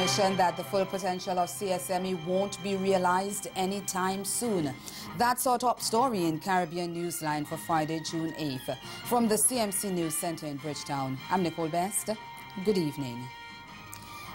mentioned that the full potential of CSME won't be realized anytime soon. That's our top story in Caribbean Newsline for Friday, June 8th. From the CMC News Center in Bridgetown, I'm Nicole Best. Good evening.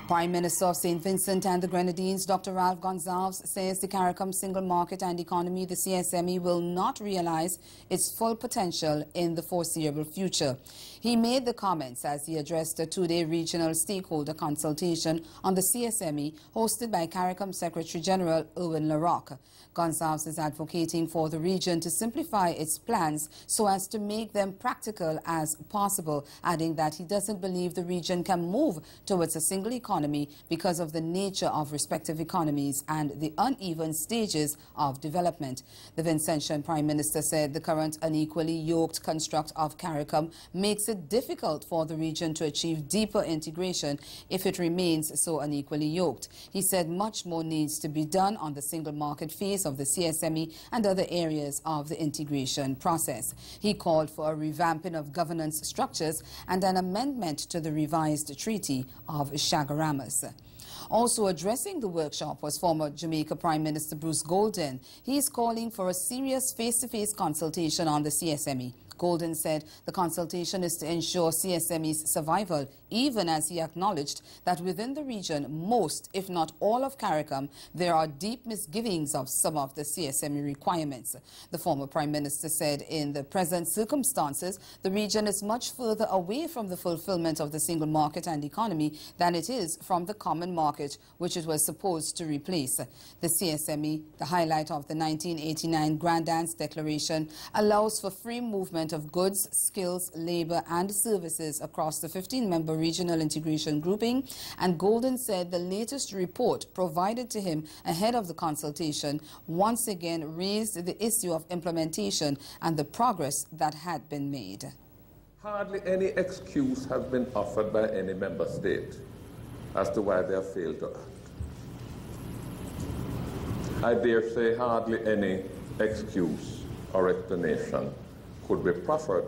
Prime Minister of St. Vincent and the Grenadines, Dr. Ralph Gonsalves, says the CARICOM single market and economy, the CSME, will not realize its full potential in the foreseeable future. He made the comments as he addressed a two-day regional stakeholder consultation on the CSME hosted by CARICOM Secretary General Erwin Larocque. Gonsalves is advocating for the region to simplify its plans so as to make them practical as possible, adding that he doesn't believe the region can move towards a single economy because of the nature of respective economies and the uneven stages of development. The Vincentian Prime Minister said the current unequally yoked construct of CARICOM makes it difficult for the region to achieve deeper integration if it remains so unequally yoked. He said much more needs to be done on the single market phase of the CSME and other areas of the integration process. He called for a revamping of governance structures and an amendment to the revised Treaty of Chaguaramas. Also addressing the workshop was former Jamaica Prime Minister Bruce Golden. He is calling for a serious face-to-face consultation on the CSME. Golden said the consultation is to ensure CSME's survival, even as he acknowledged that within the region, most, if not all of CARICOM, there are deep misgivings of some of the CSME requirements. The former Prime Minister said in the present circumstances, the region is much further away from the fulfillment of the single market and economy than it is from the common market, which it was supposed to replace. The CSME, the highlight of the 1989 Grand Dance Declaration, allows for free movement of goods, skills, labor and services across the 15-member regional integration grouping, and Golden said the latest report provided to him ahead of the consultation once again raised the issue of implementation and the progress that had been made. Hardly any excuse has been offered by any member state as to why they have failed to act. I dare say hardly any excuse or explanation could be proffered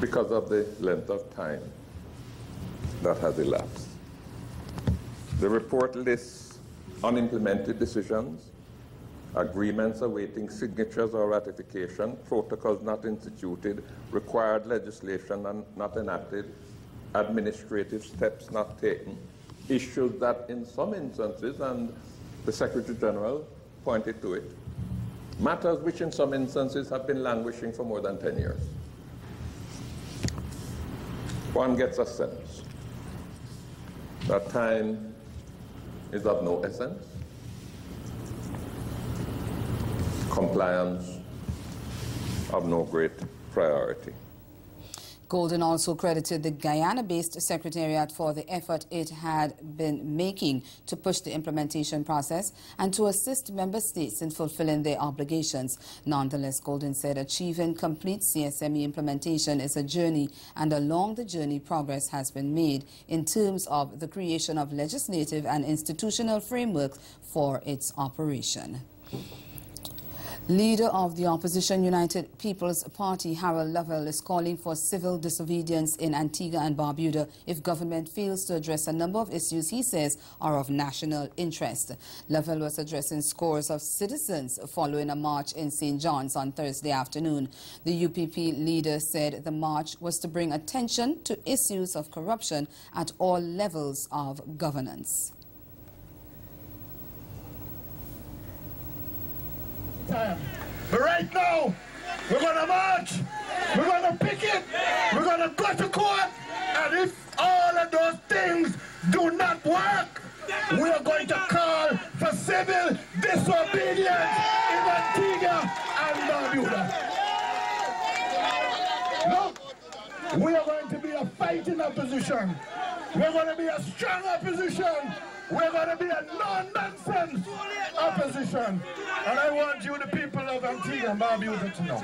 because of the length of time that has elapsed. The report lists unimplemented decisions, agreements awaiting signatures or ratification, protocols not instituted, required legislation not enacted, administrative steps not taken, issues that in some instances, and the Secretary General pointed to it, matters which in some instances have been languishing for more than 10 years. One gets a sense that time is of no essence, compliance of no great priority. Golden also credited the Guyana-based Secretariat for the effort it had been making to push the implementation process and to assist member states in fulfilling their obligations. Nonetheless, Golden said achieving complete CSME implementation is a journey, and along the journey progress has been made in terms of the creation of legislative and institutional frameworks for its operation. Leader of the opposition United People's Party, Harold Lovell, is calling for civil disobedience in Antigua and Barbuda if government fails to address a number of issues he says are of national interest. Lovell was addressing scores of citizens following a march in St. John's on Thursday afternoon. The UPP leader said the march was to bring attention to issues of corruption at all levels of governance. But right now, we're going to march, we're going to picket, we're going to go to court, and if all of those things do not work, we are going to call for civil disobedience in Antigua and Barbuda. Look, we are going to be a fighting opposition. We're going to be a strong opposition. We're going to be a non-nonsense opposition. And I want you, the people of Antigua and Barbuda, to know.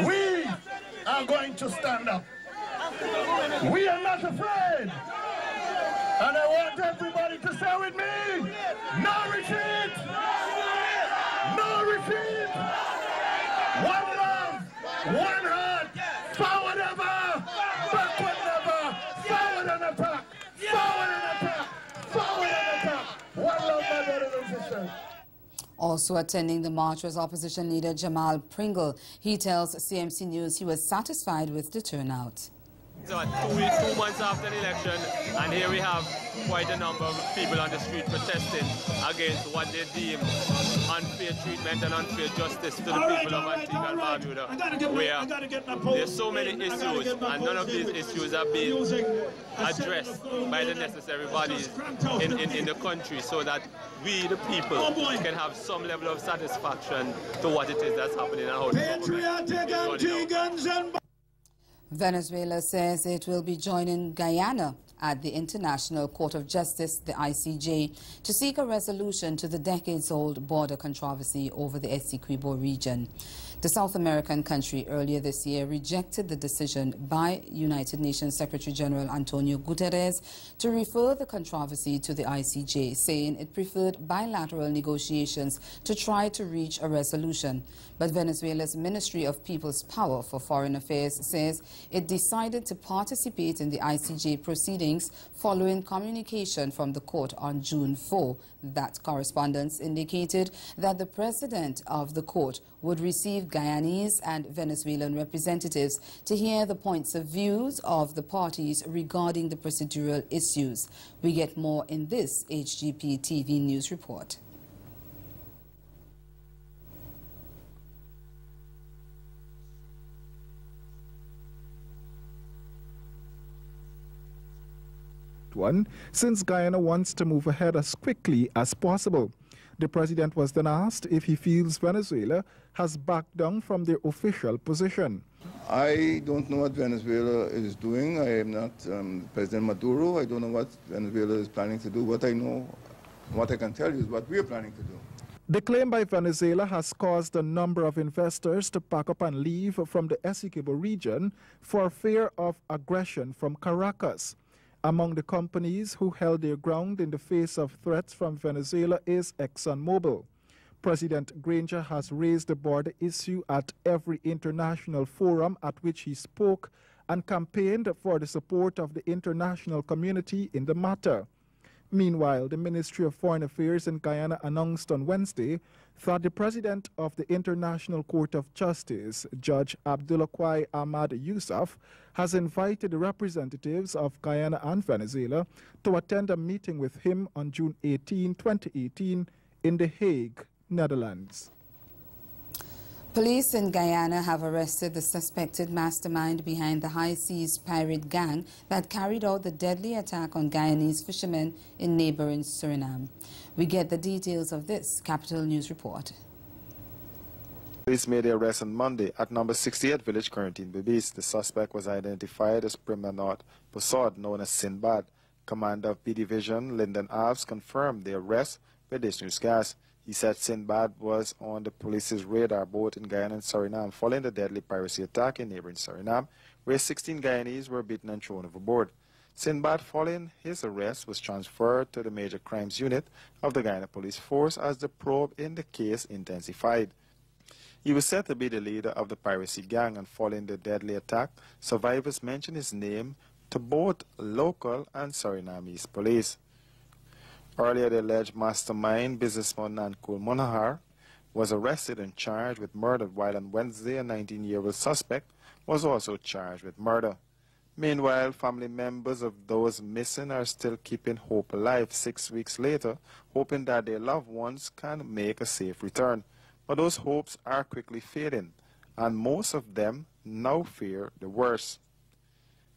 We are going to stand up. We are not afraid. And I want everybody to say with me, no retreat! No retreat! One love, one heart, forward ever, backward never, forward and attack. Also attending the march was opposition leader Jamal Pringle. He tells CMC News he was satisfied with the turnout. So 2 months after the election, and here we have quite a number of people on the street protesting against what they deem unfair treatment and unfair justice to the people of Antigua and Barbuda, where there's so many issues, and none of these issues are being addressed by the necessary bodies in the country, so that we, the people, can have some level of satisfaction to what it is that's happening in our government. Venezuela says it will be joining Guyana at the International Court of Justice, the ICJ, to seek a resolution to the decades-old border controversy over the Essequibo region. The South American country earlier this year rejected the decision by United Nations Secretary General Antonio Guterres to refer the controversy to the ICJ, saying it preferred bilateral negotiations to try to reach a resolution. But Venezuela's Ministry of People's Power for Foreign Affairs says it decided to participate in the ICJ proceedings following communication from the court on June 4. That correspondence indicated that the president of the court would receive Guyanese and Venezuelan representatives to hear the points of views of the parties regarding the procedural issues. We get more in this HGP TV News report. Since Guyana wants to move ahead as quickly as possible. The president was then asked if he feels Venezuela has backed down from their official position. I don't know what Venezuela is doing. I am not President Maduro. I don't know what Venezuela is planning to do. What I know, what I can tell you is what we are planning to do. The claim by Venezuela has caused a number of investors to pack up and leave from the Essequibo region for fear of aggression from Caracas. Among the companies who held their ground in the face of threats from Venezuela is ExxonMobil. President Granger has raised the border issue at every international forum at which he spoke and campaigned for the support of the international community in the matter. Meanwhile, the Ministry of Foreign Affairs in Guyana announced on Wednesday that the president of the International Court of Justice, Judge Abdulakwai Ahmad Yousaf, has invited the representatives of Guyana and Venezuela to attend a meeting with him on June 18, 2018 in The Hague, Netherlands. Police in Guyana have arrested the suspected mastermind behind the high seas pirate gang that carried out the deadly attack on Guyanese fishermen in neighboring Suriname. We get the details of this Capital News report. Police made the arrest on Monday at number 68 Village Quarantine Babies. The suspect was identified as Primanot Posod, known as Sinbad. Commander of B Division Lyndon Alves confirmed the arrest with this newscast. He said Sinbad was on the police's radar boat in Guyana and Suriname following the deadly piracy attack in neighboring Suriname, where 16 Guyanese were beaten and thrown overboard. Sinbad, following his arrest, was transferred to the Major Crimes Unit of the Guyana Police Force as the probe in the case intensified. He was said to be the leader of the piracy gang, and following the deadly attack, survivors mentioned his name to both local and Surinamese police. Earlier, the alleged mastermind, businessman Nankul Monahar, was arrested and charged with murder, while on Wednesday, a 19-year-old suspect was also charged with murder. Meanwhile, family members of those missing are still keeping hope alive 6 weeks later, hoping that their loved ones can make a safe return. But those hopes are quickly fading, and most of them now fear the worst.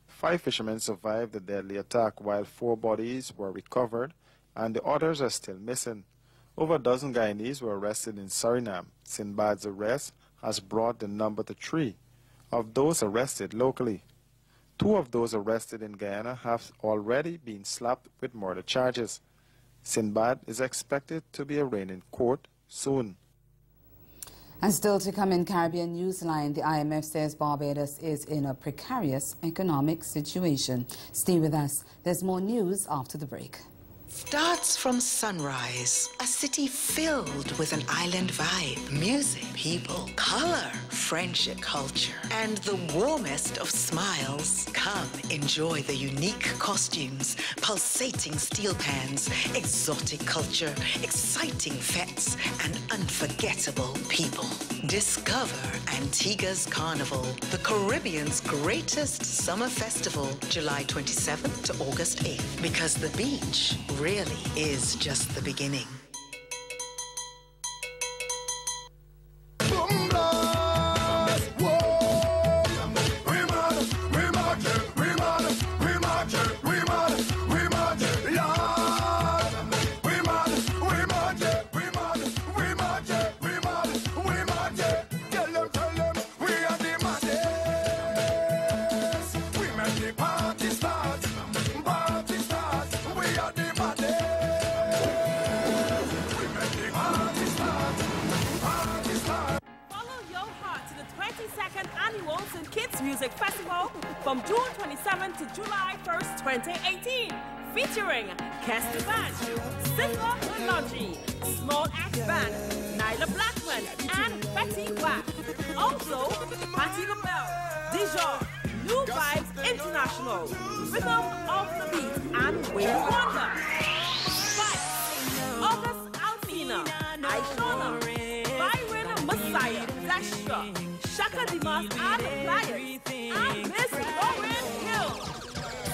5 fishermen survived the deadly attack, while 4 bodies were recovered, and the others are still missing. Over a dozen Guyanese were arrested in Suriname. Sinbad's arrest has brought the number to 3 of those arrested locally. 2 of those arrested in Guyana have already been slapped with murder charges. Sinbad is expected to be arraigned in court soon. And still to come in Caribbean Newsline, the IMF says Barbados is in a precarious economic situation. Stay with us. There's more news after the break. starts from sunrise. A city filled with an island vibe, music, people, color, friendship, culture, and the warmest of smiles. Come enjoy the unique costumes, pulsating steel pans, exotic culture, exciting fetes, and unforgettable people. Discover Antigua's Carnival, the Caribbean's greatest summer festival, July 27th to August 8th, because the beach really is just the beginning. Kids Music Festival from June 27th to July 1st, 2018, featuring Casty Band, Sizzler Laundry, Small Axe Band, Nyla Blackman, and Betty Wack. Also, Patti LaBelle, Dijon, New Vibes International, Rhythm of the Beat, and Wayne Wonder. Spice, August Alsina, Aishona, Byron Messiah, Flasher, Shaka Dimas and the Flyers, and Miss Lauren Hill.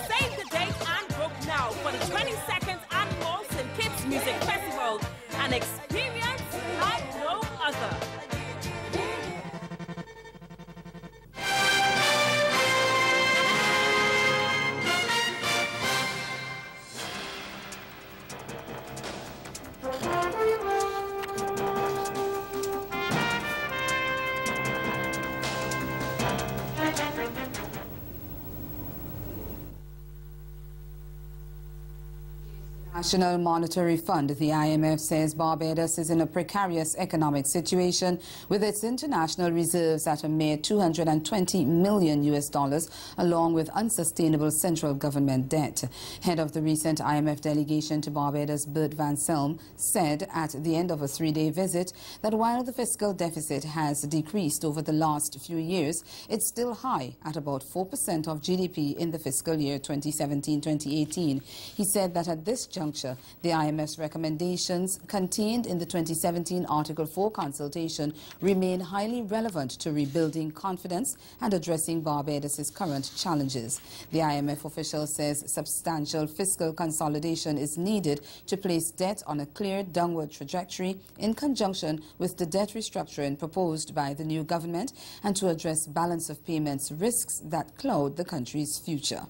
Save the date and book now for the 22nd Annual St. Kitts Music Festival, an experience like no other. National Monetary Fund, the IMF, says Barbados is in a precarious economic situation with its international reserves at a mere $220 million, along with unsustainable central government debt. Head of the recent IMF delegation to Barbados, Bert Van Selm, said at the end of a three-day visit that while the fiscal deficit has decreased over the last few years, it's still high at about 4% of GDP in the fiscal year 2017-2018. He said that at this juncture, the IMF's recommendations contained in the 2017 Article 4 consultation remain highly relevant to rebuilding confidence and addressing Barbados's current challenges. The IMF official says substantial fiscal consolidation is needed to place debt on a clear downward trajectory in conjunction with the debt restructuring proposed by the new government and to address balance of payments risks that cloud the country's future.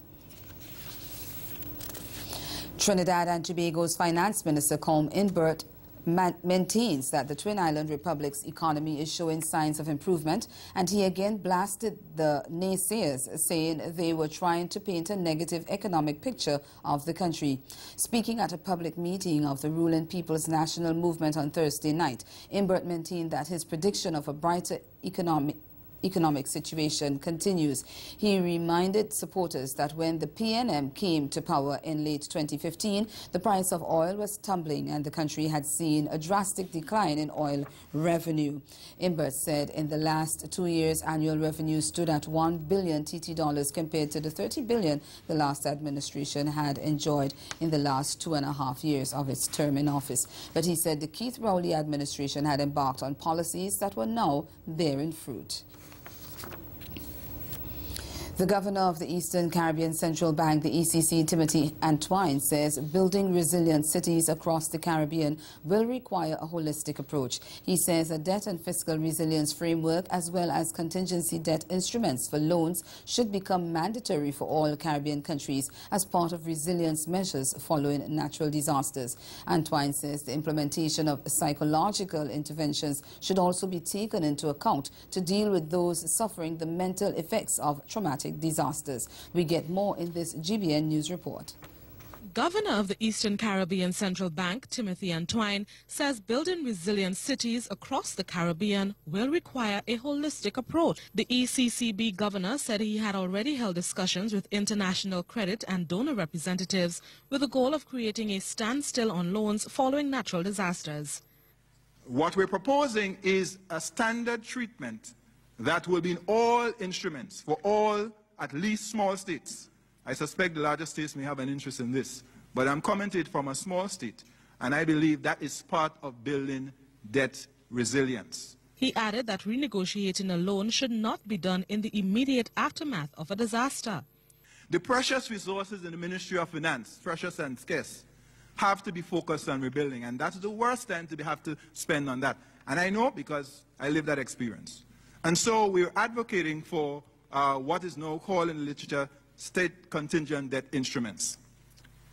Trinidad and Tobago's Finance Minister Colm Inbert maintains that the Twin Island Republic's economy is showing signs of improvement, and he again blasted the naysayers, saying they were trying to paint a negative economic picture of the country. Speaking at a public meeting of the ruling People's National Movement on Thursday night, Inbert maintained that his prediction of a brighter economic situation continues. He reminded supporters that when the PNM came to power in late 2015, the price of oil was tumbling and the country had seen a drastic decline in oil revenue. Imbert said in the last 2 years, annual revenue stood at $1 billion TT compared to the $30 billion the last administration had enjoyed in the last 2.5 years of its term in office. But he said the Keith Rowley administration had embarked on policies that were now bearing fruit. The governor of the Eastern Caribbean Central Bank, the ECC, Timothy Antwine, says building resilient cities across the Caribbean will require a holistic approach. He says a debt and fiscal resilience framework as well as contingency debt instruments for loans should become mandatory for all Caribbean countries as part of resilience measures following natural disasters. Antwine says the implementation of psychological interventions should also be taken into account to deal with those suffering the mental effects of traumatic disasters. We get more in this GBN News report. governor of the Eastern Caribbean Central Bank, Timothy Antoine, says building resilient cities across the Caribbean will require a holistic approach. The ECCB governor said he had already held discussions with international credit and donor representatives with the goal of creating a standstill on loans following natural disasters. What we're proposing is a standard treatment that will be in all instruments for all, at least small states. I suspect the larger states may have an interest in this, but I'm commenting from a small state, and I believe that is part of building debt resilience. He added that renegotiating a loan should not be done in the immediate aftermath of a disaster. The precious resources in the Ministry of Finance, precious and scarce, have to be focused on rebuilding, and that's the worst time to have to spend on that. And I know because I lived that experience. And so we're advocating for what is now called in the literature state contingent debt instruments.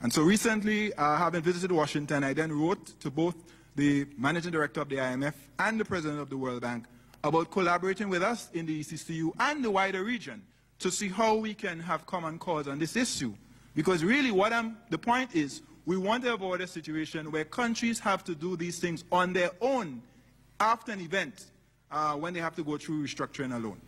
And so recently, having visited Washington, I then wrote to both the managing director of the IMF and the president of the World Bank about collaborating with us in the ECCU and the wider region to see how we can have common cause on this issue. Because really the point is, we want to avoid a situation where countries have to do these things on their own after an event when they have to go through restructuring a loan.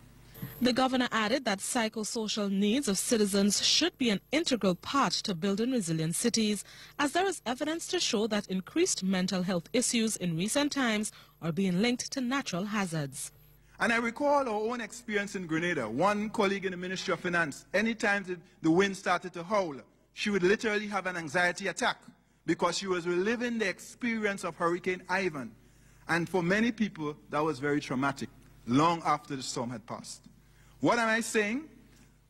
The governor added that psychosocial needs of citizens should be an integral part to building resilient cities, as there is evidence to show that increased mental health issues in recent times are being linked to natural hazards. And I recall our own experience in Grenada. One colleague in the Ministry of Finance, anytime the wind started to howl, she would literally have an anxiety attack because she was reliving the experience of Hurricane Ivan. And for many people, that was very traumatic, long after the storm had passed. What am I saying?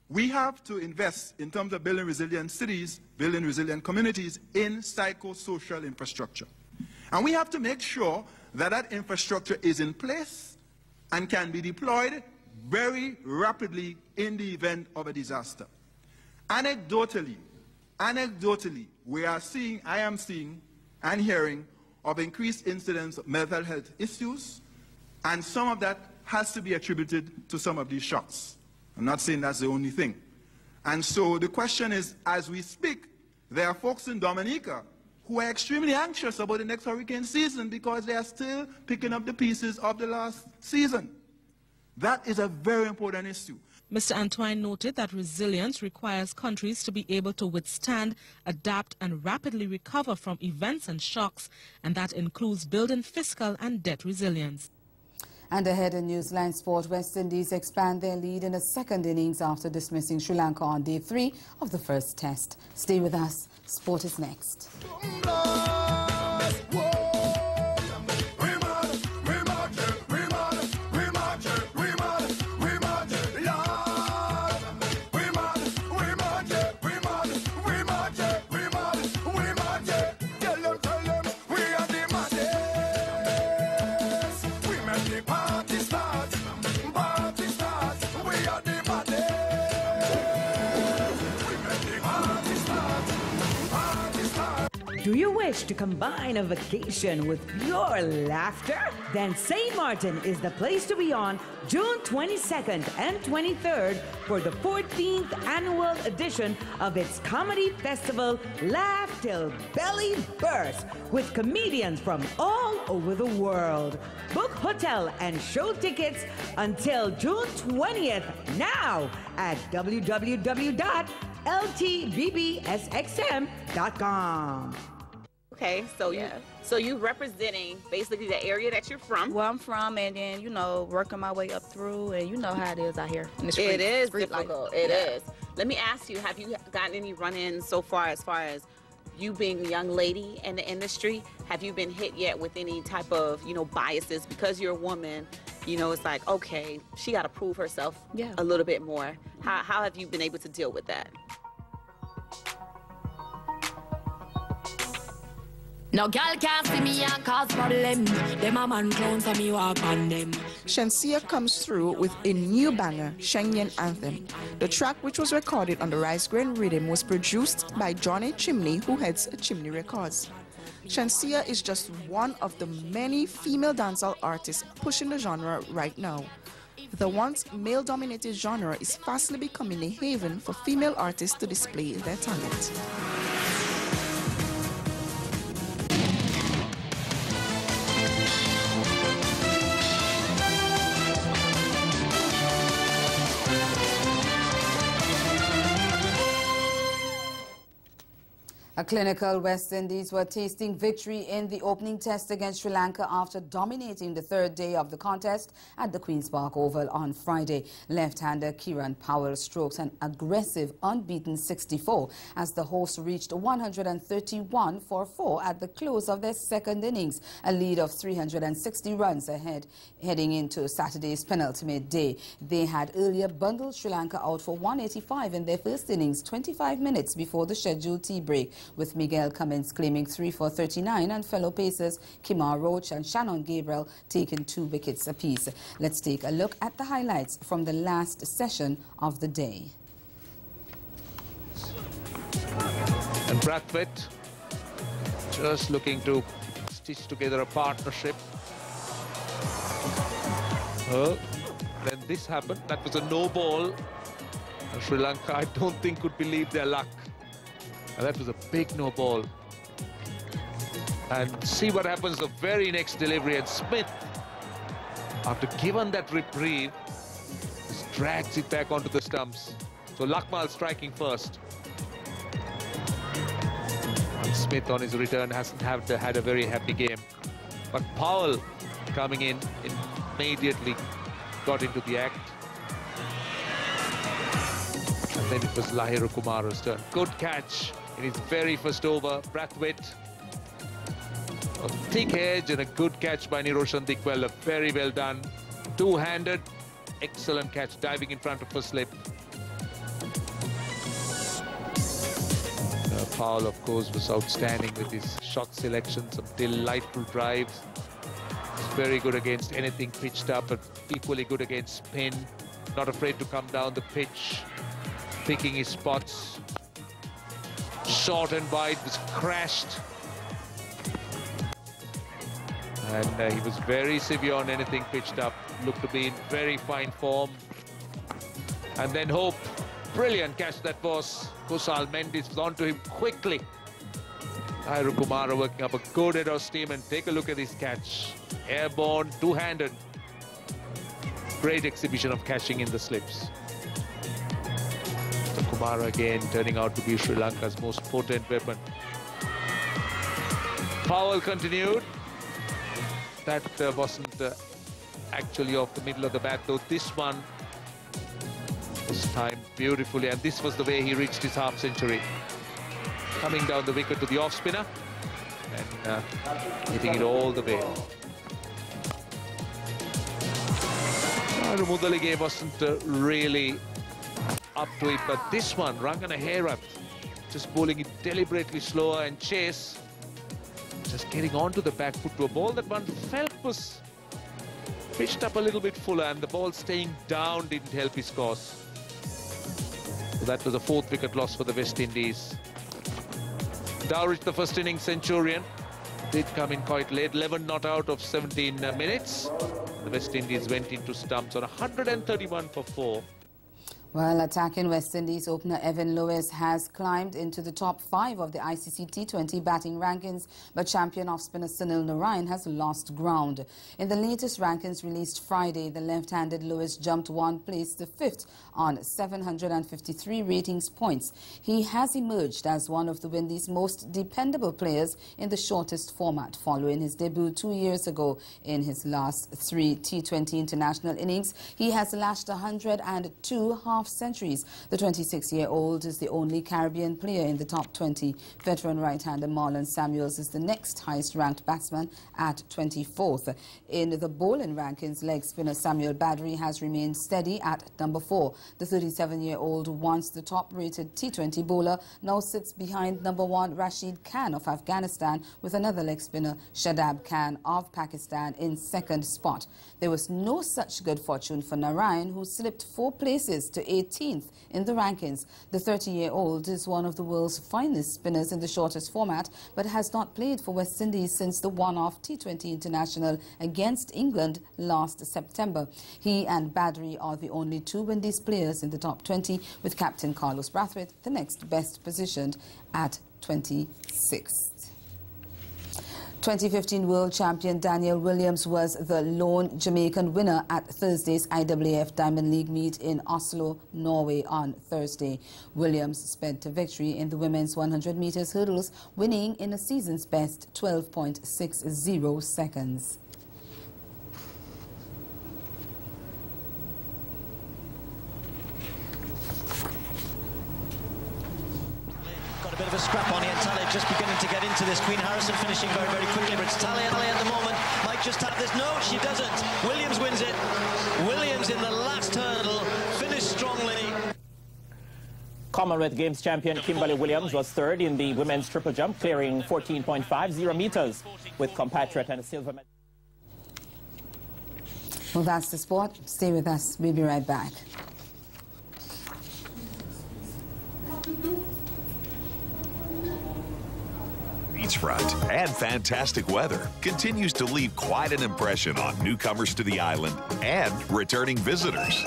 We have to invest in terms of building resilient cities, building resilient communities in psychosocial infrastructure. And we have to make sure that that infrastructure is in place and can be deployed very rapidly in the event of a disaster. Anecdotally, I am seeing and hearing of increased incidents of mental health issues, and some of that has to be attributed to some of these shocks. I'm not saying that's the only thing. And so the question is, as we speak, there are folks in Dominica who are extremely anxious about the next hurricane season because they are still picking up the pieces of the last season. That is a very important issue. Mr. Antoine noted that resilience requires countries to be able to withstand, adapt and rapidly recover from events and shocks, and that includes building fiscal and debt resilience. And ahead in Newsline Sport, West Indies expand their lead in a second innings after dismissing Sri Lanka on day 3 of the first test. Stay with us. Sport is next. Do you wish to combine a vacation with pure laughter? Then St. Martin is the place to be on June 22nd and 23rd for the 14th annual edition of its comedy festival, Laugh Till Belly Burst, with comedians from all over the world. Book hotel and show tickets until June 20th now at www.ltbbsxm.com. Okay, so you representing basically the area that you're from. Where I'm from, and then, you know, working my way up through, and you know how it is out here in the street. It is street difficult. life. It is. Let me ask you, have you gotten any run-ins so far as you being a young lady in the industry? Have you been hit yet with any type of, you know, biases because you're a woman? You know, it's like, okay, she got to prove herself a little bit more. How have you been able to deal with that? No girl can't see me and cause problem. Them a man clowns and me walk on them. Shenseea comes through with a new banger, Shenyan Anthem. The track, which was recorded on the Rice Grain Rhythm, was produced by Johnny Chimney, who heads Chimney Records. Shenseea is just one of the many female dancehall artists pushing the genre right now. The once male-dominated genre is fastly becoming a haven for female artists to display their talent. A clinical West Indies were tasting victory in the opening test against Sri Lanka after dominating the third day of the contest at the Queen's Park Oval on Friday. Left-hander Kieran Powell strokes an aggressive unbeaten 64 as the hosts reached 131 for 4 at the close of their second innings, a lead of 360 runs ahead heading into Saturday's penultimate day. They had earlier bundled Sri Lanka out for 185 in their first innings 25 minutes before the scheduled tea break, with Miguel Cummins claiming 3 for 39 and fellow pacers Kimar Roach and Shannon Gabriel taking 2 wickets apiece. Let's take a look at the highlights from the last session of the day. And Brathwaite just looking to stitch together a partnership. Well, then this happened. That was a no ball. And Sri Lanka, I don't think, could believe their luck. And that was a big no ball. And see what happens the very next delivery. And Smith, after given that reprieve, just drags it back onto the stumps. So Lakmal striking first. And Smith on his return hasn't had a very happy game. But Powell coming in immediately got into the act. And then it was Lahiru Kumara's turn. Good catch in his very first over. Brathwaite, a thick edge and a good catch by Niroshan Dikwella. Very well done. Two-handed, excellent catch, diving in front of a slip. Powell, of course, was outstanding with his shot selection, some delightful drives. He's very good against anything pitched up, but equally good against spin. Not afraid to come down the pitch, picking his spots. Short and wide, was crashed. And he was very severe on anything pitched up. Looked to be in very fine form. And then Hope. Brilliant catch that was. Kusal Mendis was onto him quickly. Lahiru Kumara working up a good head of steam, and take a look at this catch. Airborne, two-handed. Great exhibition of catching in the slips. So Kumara again turning out to be Sri Lanka's most potent weapon. Powell continued. That wasn't actually off the middle of the bat, though this one was timed beautifully, and this was the way he reached his half-century. Coming down the wicket to the off-spinner and hitting it all the way. Mudalige wasn't really up to it, but this one, Rangana Herath, just bowling it deliberately slower, and Chase just getting onto the back foot to a ball that one felt was pitched up a little bit fuller, and the ball staying down didn't help his cause. So that was a 4th wicket loss for the West Indies. Dowridge, the first innings centurion, did come in quite late, 11 not out of 17 minutes. The West Indies went into stumps on 131 for 4. Well, attacking West Indies opener Evan Lewis has climbed into the top 5 of the ICC T20 batting rankings, but champion off-spinner Sunil Narine has lost ground. In the latest rankings released Friday, the left-handed Lewis jumped 1 place to 5th on 753 ratings points. He has emerged as one of the Windies' most dependable players in the shortest format, following his debut 2 years ago. In his last 3 T20 international innings, he has lashed 102 half-centuries. The 26-year-old is the only Caribbean player in the top 20. Veteran right-hander Marlon Samuels is the next highest-ranked batsman at 24th. In the bowling rankings, leg spinner Samuel Badri has remained steady at number 4. The 37-year-old, once the top-rated T20 bowler, now sits behind number 1 Rashid Khan of Afghanistan, with another leg spinner Shadab Khan of Pakistan in 2nd spot. There was no such good fortune for Narayan, who slipped 4 places to 18th in the rankings. The 30-year-old is one of the world's finest spinners in the shortest format, but has not played for West Indies since the one-off T20 international against England last September. He and Badri are the only 2 Windies players in the top 20, with captain Carlos Brathwaite the next best positioned at 26th. 2015 world champion Daniel Williams was the lone Jamaican winner at Thursday's IAAF Diamond League meet in Oslo, Norway on Thursday. Williams spent a victory in the women's 100 meters hurdles, winning in a season's best 12.60 seconds. A bit of a scrap on here. Talia just beginning to get into this. Queen Harrison finishing very, very quickly, but it's Talia at the moment. Might just have this. No, she doesn't. Williams wins it. Williams in the last hurdle finished strongly. Commonwealth Games champion Kimberly Williams was third in the women's triple jump, clearing 14.50 meters with compatriot and a silver medal. Well, that's the sport. Stay with us. We'll be right back. Beachfront and fantastic weather continues to leave quite an impression on newcomers to the island and returning visitors.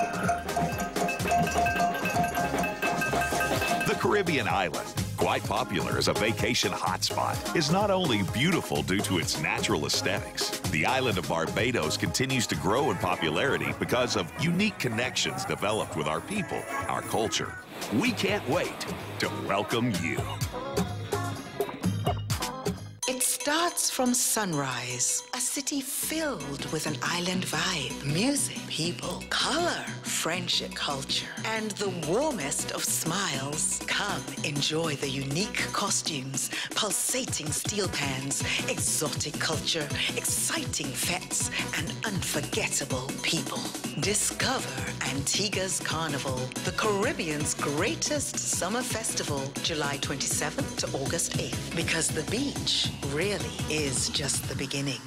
The Caribbean island, quite popular as a vacation hotspot, is not only beautiful due to its natural aesthetics. The island of Barbados continues to grow in popularity because of unique connections developed with our people, our culture. We can't wait to welcome you. It starts from sunrise, a city filled with an island vibe, music, people, color, friendship, culture, and the warmest of smiles. Come enjoy the unique costumes, pulsating steel pans, exotic culture, exciting fetes, and unforgettable people. Discover Antigua's Carnival, the Caribbean's greatest summer festival, July 27th to August 8th, because the beach really is just the beginning.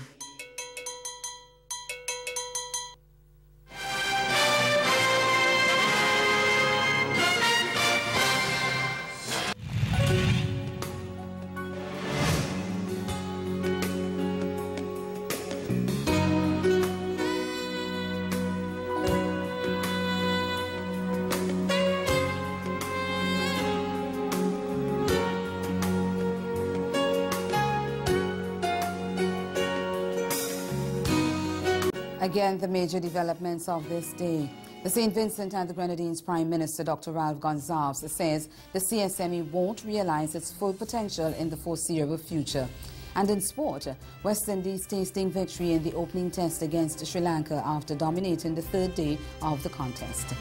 Again, the major developments of this day. The St. Vincent and the Grenadines Prime Minister, Dr. Ralph Gonsalves, says the CSME won't realize its full potential in the foreseeable future. And in sport, West Indies tasting victory in the opening test against Sri Lanka after dominating the third day of the contest.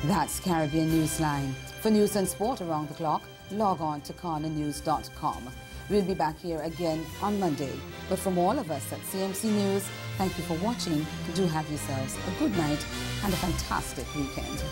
That's Caribbean Newsline. For news and sport around the clock, log on to CarnaNews.com. We'll be back here again on Monday. But from all of us at CMC News, thank you for watching. Do have yourselves a good night and a fantastic weekend.